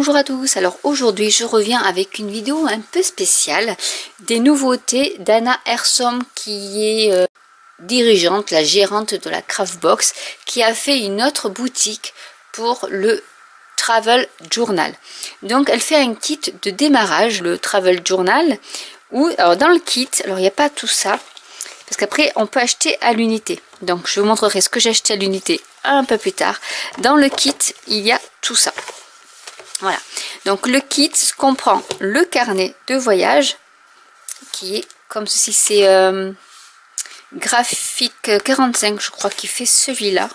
Bonjour à tous, alors aujourd'hui je reviens avec une vidéo un peu spéciale des nouveautés d'Anna Hersom qui est dirigeante, la gérante de la Craftbox, qui a fait une autre boutique pour le Travel Journal. Donc elle fait un kit de démarrage, le Travel Journal, où alors dans le kit, alors il n'y a pas tout ça, parce qu'après on peut acheter à l'unité. Donc je vous montrerai ce que j'ai acheté à l'unité un peu plus tard. Dans le kit, il y a tout ça. Voilà, donc le kit comprend le carnet de voyage qui est comme ceci, c'est Graphique 45 je crois qui fait celui-là,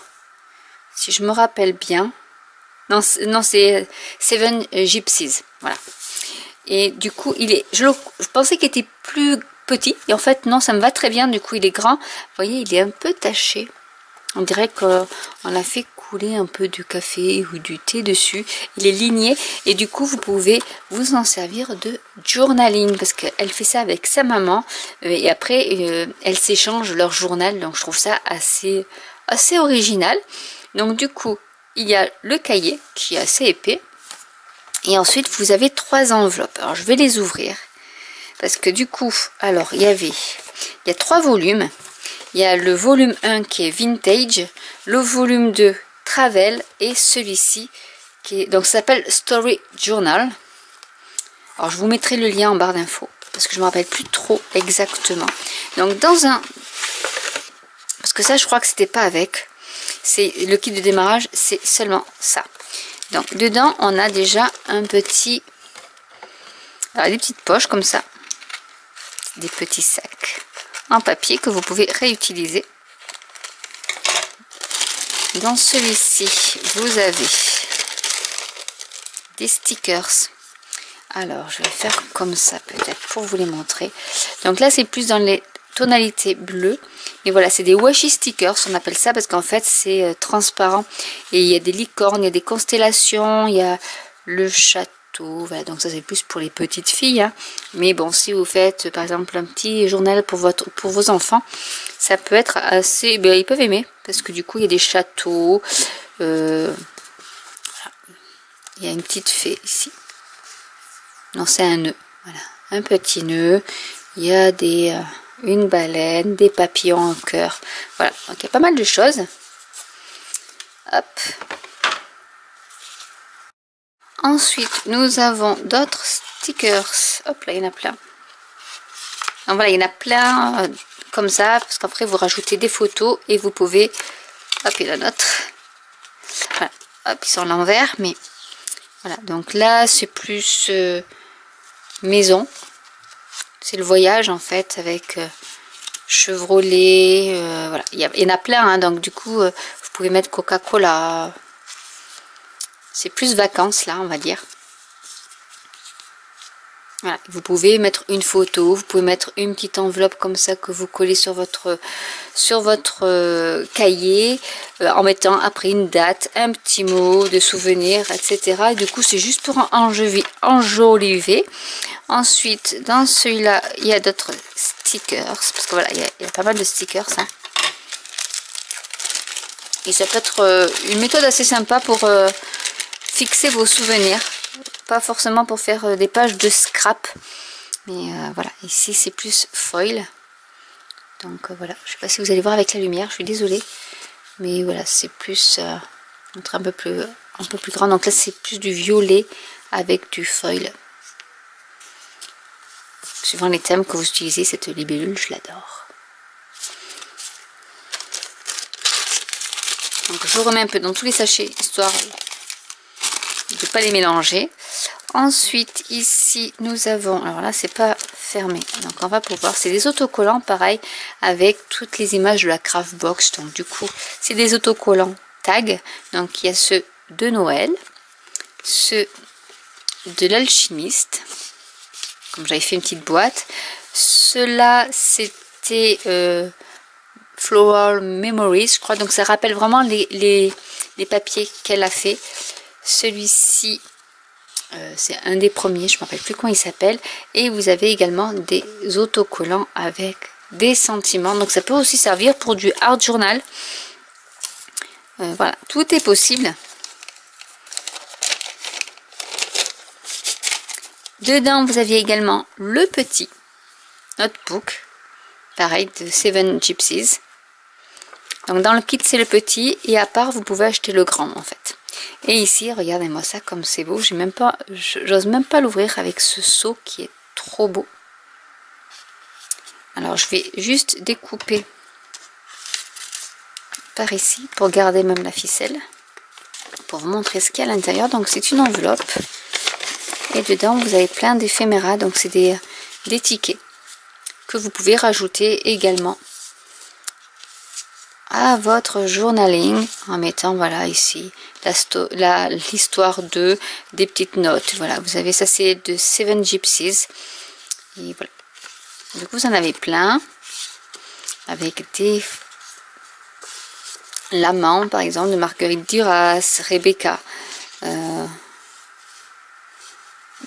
si je me rappelle bien. Non, c'est Seven Gypsies, voilà. Et du coup il est, je pensais qu'il était plus petit et en fait non, ça me va très bien. Du coup il est grand, vous voyez, il est un peu taché. On dirait qu'on a fait couler un peu de café ou du thé dessus. Il est ligné et du coup vous pouvez vous en servir de journaling parce qu'elle fait ça avec sa maman et après elles s'échangent leur journal. Donc je trouve ça assez original. Donc du coup il y a le cahier qui est assez épais et ensuite vous avez 3 enveloppes. Alors je vais les ouvrir parce que du coup, alors il y a 3 volumes. Il y a le volume 1 qui est Vintage, le volume 2 Travel et celui-ci qui est, donc ça s'appelle Story Journal. Alors je vous mettrai le lien en barre d'infos parce que je ne me rappelle plus trop exactement. Donc dans un, parce que ça je crois que c'était pas avec, c'est le kit de démarrage, c'est seulement ça. Donc dedans on a déjà un petit, alors des petites poches comme ça, des petits sacs en papier que vous pouvez réutiliser. Dans celui-ci, vous avez des stickers. Alors, je vais faire comme ça peut-être pour vous les montrer. Donc là, c'est plus dans les tonalités bleues. Et voilà, c'est des washi stickers, on appelle ça parce qu'en fait, c'est transparent. Et il y a des licornes, il y a des constellations, il y a le château. Voilà, donc ça c'est plus pour les petites filles, hein. Mais bon, si vous faites par exemple un petit journal pour vos enfants, ça peut être assez, ben, ils peuvent aimer parce que du coup il y a des châteaux, il y a une petite fée ici, non c'est un nœud, voilà, un petit nœud, il y a des une baleine, des papillons en cœur, voilà, donc il y a pas mal de choses. Hop. Ensuite, nous avons d'autres stickers. Hop là, il y en a plein. Donc voilà, il y en a plein comme ça, parce qu'après vous rajoutez des photos et vous pouvez. Hop, il y en a d'autres. Voilà. Hop, ils sont à l'envers, mais voilà. Donc là, c'est plus maison. C'est le voyage en fait avec Chevrolet. Voilà, il y en a plein, hein, donc du coup, vous pouvez mettre Coca-Cola. C'est plus vacances là, on va dire. Voilà, vous pouvez mettre une photo, vous pouvez mettre une petite enveloppe comme ça que vous collez sur votre cahier, en mettant après une date, un petit mot de souvenir, etc. Et du coup, c'est juste pour enjoliver. Ensuite, dans celui-là, il y a d'autres stickers, parce que voilà, il y a pas mal de stickers. Hein. Et ça peut être une méthode assez sympa pour fixer vos souvenirs, pas forcément pour faire des pages de scrap, mais voilà, ici c'est plus foil, donc voilà, je sais pas si vous allez voir avec la lumière, je suis désolée, mais voilà, c'est plus un peu plus grand, donc là c'est plus du violet avec du foil, suivant les thèmes que vous utilisez. Cette libellule, je l'adore. Donc je remets un peu dans tous les sachets, histoire de pas les mélanger. Ensuite ici nous avons, alors là c'est pas fermé, donc on va pouvoir, c'est des autocollants pareil avec toutes les images de la Craftbox. Donc du coup c'est des autocollants tag, donc il y a ceux de Noël, ceux de l'alchimiste, comme j'avais fait une petite boîte, ceux-là c'était Floral Memories je crois, donc ça rappelle vraiment les papiers qu'elle a fait. Celui-ci, c'est un des premiers, je ne me rappelle plus comment il s'appelle. Et vous avez également des autocollants avec des sentiments. Donc ça peut aussi servir pour du art journal. Voilà, tout est possible. Dedans, vous aviez également le petit notebook, pareil, de Seven Gypsies. Donc dans le kit, c'est le petit, et à part, vous pouvez acheter le grand, en fait. Et ici, regardez-moi ça, comme c'est beau. J'ose même pas l'ouvrir avec ce seau qui est trop beau. Alors, je vais juste découper par ici, pour garder même la ficelle, pour vous montrer ce qu'il y a à l'intérieur. Donc, c'est une enveloppe. Et dedans, vous avez plein d'éphéméras. Donc, c'est des tickets que vous pouvez rajouter également à votre journaling en mettant, voilà, ici l'histoire des petites notes. Voilà, vous avez ça, c'est de Seven Gypsies. Et voilà. Du coup, vous en avez plein avec des l'amant, par exemple, de Marguerite Duras, Rebecca,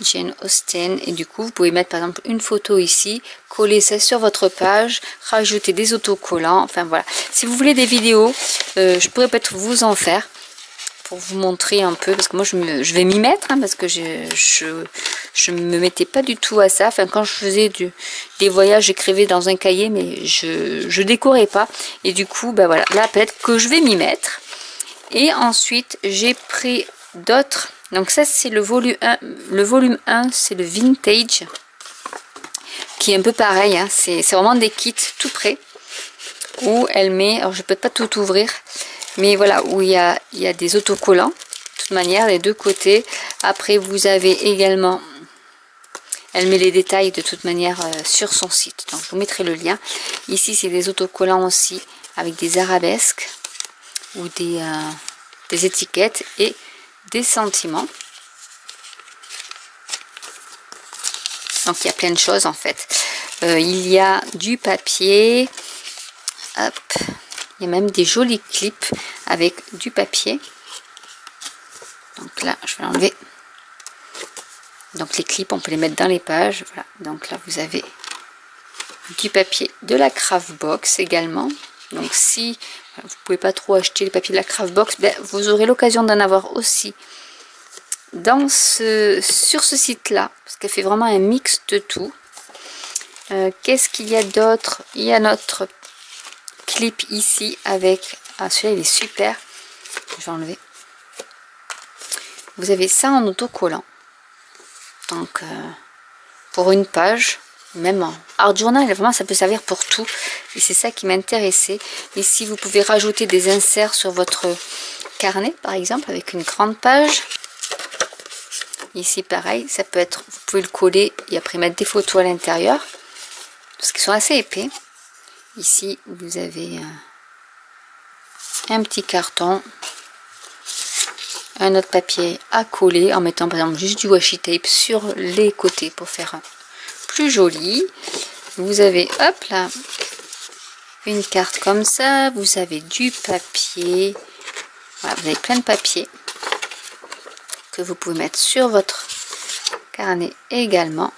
Jane Austen. Et du coup, vous pouvez mettre par exemple une photo ici, coller ça sur votre page, rajouter des autocollants. Enfin voilà. Si vous voulez des vidéos, je pourrais peut-être vous en faire pour vous montrer un peu, parce que moi je vais m'y mettre, hein, parce que je me mettais pas du tout à ça. Enfin, quand je faisais des voyages, j'écrivais dans un cahier, mais je décorais pas. Et du coup, ben voilà, là peut-être que je vais m'y mettre. Et ensuite, j'ai pris d'autres. Donc ça, c'est le volume 1. Le volume 1, c'est le vintage, qui est un peu pareil. Hein, c'est vraiment des kits tout prêts, où elle met, alors je peux pas tout ouvrir, mais voilà, où il y a des autocollants, de toute manière, les deux côtés. Après, vous avez également, elle met les détails de toute manière sur son site. Donc, je vous mettrai le lien. Ici, c'est des autocollants aussi, avec des arabesques, ou des étiquettes, et des sentiments. Donc, il y a plein de choses, en fait. Il y a du papier, hop. Il y a même des jolis clips avec du papier. Donc là, je vais l'enlever. Donc les clips, on peut les mettre dans les pages. Voilà. Donc là, vous avez du papier de la Craftbox également. Donc si vous ne pouvez pas trop acheter les papiers de la Craftbox, ben, vous aurez l'occasion d'en avoir aussi sur ce site-là. Parce qu'elle fait vraiment un mix de tout. Qu'est-ce qu'il y a d'autre? Il y a notre clip ici avec, ah, celui-là il est super, je vais enlever. Vous avez ça en autocollant, donc pour une page, même en art journal, vraiment ça peut servir pour tout, et c'est ça qui m'intéressait. Ici vous pouvez rajouter des inserts sur votre carnet par exemple avec une grande page. Ici pareil, ça peut être, vous pouvez le coller et après mettre des photos à l'intérieur parce qu'ils sont assez épais. Ici, vous avez un petit carton, un autre papier à coller en mettant par exemple juste du washi tape sur les côtés pour faire plus joli. Vous avez, hop là, une carte comme ça. Vous avez du papier. Voilà, vous avez plein de papier que vous pouvez mettre sur votre carnet également.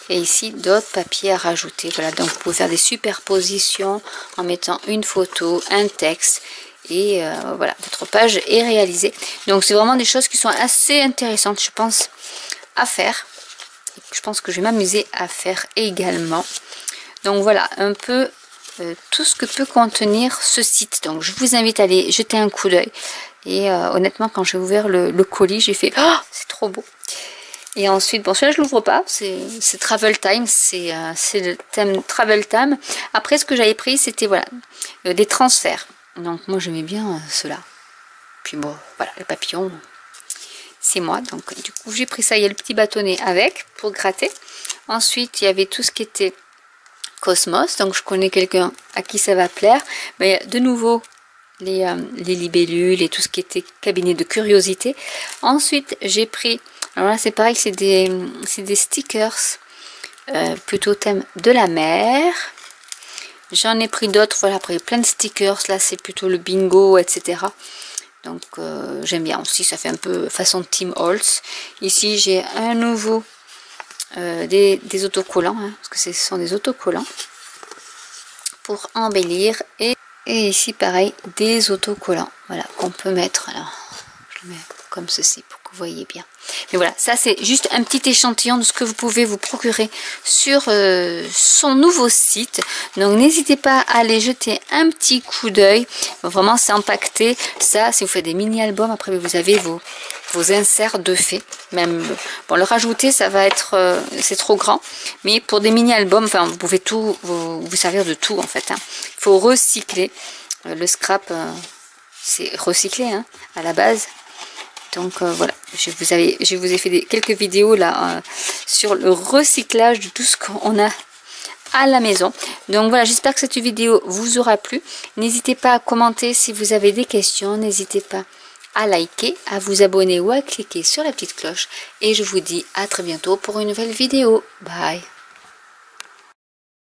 Et ici, d'autres papiers à rajouter. Voilà, donc vous pouvez faire des superpositions en mettant une photo, un texte. Et voilà, votre page est réalisée. Donc, c'est vraiment des choses qui sont assez intéressantes, je pense, à faire. Je pense que je vais m'amuser à faire également. Donc, voilà, un peu tout ce que peut contenir ce site. Donc, je vous invite à aller jeter un coup d'œil. Et honnêtement, quand j'ai ouvert le colis, j'ai fait « Oh, c'est trop beau !» Et ensuite, bon, celui-là, je l'ouvre pas. C'est Travel Time. C'est le thème Travel Time. Après, ce que j'avais pris, c'était voilà, des transferts. Donc, moi, j'aimais bien cela. Puis bon, voilà, le papillon, c'est moi. Donc, du coup, j'ai pris ça. Il y a le petit bâtonnet avec pour gratter. Ensuite, il y avait tout ce qui était Cosmos. Donc, je connais quelqu'un à qui ça va plaire. Mais de nouveau, les libellules et tout ce qui était cabinet de curiosité. Ensuite, j'ai pris... Alors là, c'est pareil, c'est des stickers plutôt thème de la mer. J'en ai pris d'autres, voilà, après plein de stickers. Là, c'est plutôt le bingo, etc. Donc, j'aime bien aussi, ça fait un peu façon Tim Holtz. Ici, j'ai un nouveau des autocollants, hein, parce que ce sont des autocollants pour embellir. Et ici, pareil, des autocollants, voilà, qu'on peut mettre. Alors, je le mets comme ceci, pour que vous voyez bien. Mais voilà, ça c'est juste un petit échantillon de ce que vous pouvez vous procurer sur son nouveau site. Donc n'hésitez pas à aller jeter un petit coup d'œil. Vraiment c'est empaqueté. Ça, si vous faites des mini-albums, après vous avez vos inserts de fait. Même, bon, le rajouter, ça va être, c'est trop grand. Mais pour des mini-albums, enfin, vous pouvez tout, vous servir de tout en fait. Hein. Il faut recycler. Le scrap, c'est recyclé hein, à la base. Donc voilà, je vous ai fait quelques vidéos là sur le recyclage de tout ce qu'on a à la maison. Donc voilà, j'espère que cette vidéo vous aura plu. N'hésitez pas à commenter si vous avez des questions. N'hésitez pas à liker, à vous abonner ou à cliquer sur la petite cloche. Et je vous dis à très bientôt pour une nouvelle vidéo. Bye!